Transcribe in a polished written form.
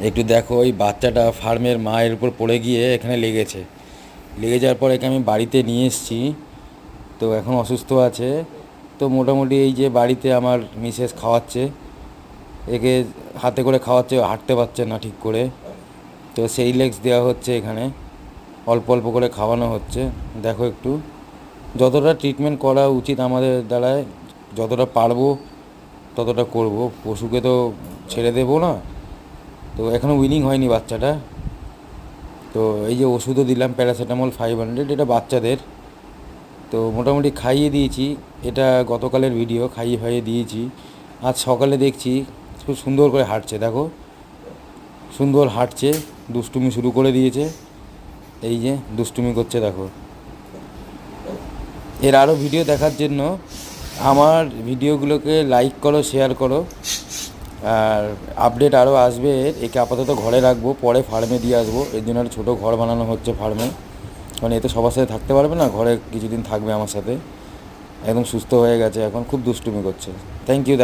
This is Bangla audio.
একটু দেখো, ওই বাচ্চাটা ফার্মের মায়ের উপর পড়ে গিয়ে এখানে লেগে যাওয়ার পর একে আমি বাড়িতে নিয়ে এসেছি। তো এখন অসুস্থ আছে। তো মোটামুটি এই যে বাড়িতে আমার মিসেস খাওয়াচ্ছে একে, হাতে করে খাওয়াচ্ছে, হাঁটতে পারছে না ঠিক করে। তো সেই লেগস দেওয়া হচ্ছে এখানে, অল্প অল্প করে খাওয়ানো হচ্ছে। দেখো একটু, যতটা ট্রিটমেন্ট করা উচিত আমাদের দ্বারায়, যতটা পারবো ততটা করব। পশুকে তো ছেড়ে দেবো না। তো এখনও উইনিং হয়নি বাচ্চাটা। তো এই যে ওষুধও দিলাম, প্যারাসিটামল 500, এটা বাচ্চাদের। তো মোটামুটি খাইয়ে দিয়েছি। এটা গতকালের ভিডিও, খাইয়ে ফাইয়ে দিয়েছি। আজ সকালে দেখছি খুব সুন্দর করে হাঁটছে, দেখো সুন্দর হাঁটছে, দুষ্টুমি শুরু করে দিয়েছে। এই যে দুষ্টুমি করছে দেখো। এর আরও ভিডিও দেখার জন্য আমার ভিডিওগুলোকে লাইক করো, শেয়ার করো। আর আপডেট আরও আসবে। একে আপাতত ঘরে রাখবো, পরে ফার্মে দিয়ে আসবো। এর জন্য একটা ছোটো ঘর বানানো হচ্ছে ফার্মে, মানে এ তো সবার সাথে থাকতে পারবে না, ঘরে কিছুদিন থাকবে আমার সাথে। একদম সুস্থ হয়ে গেছে, এখন খুব দুষ্টুমি করছে। Thank you.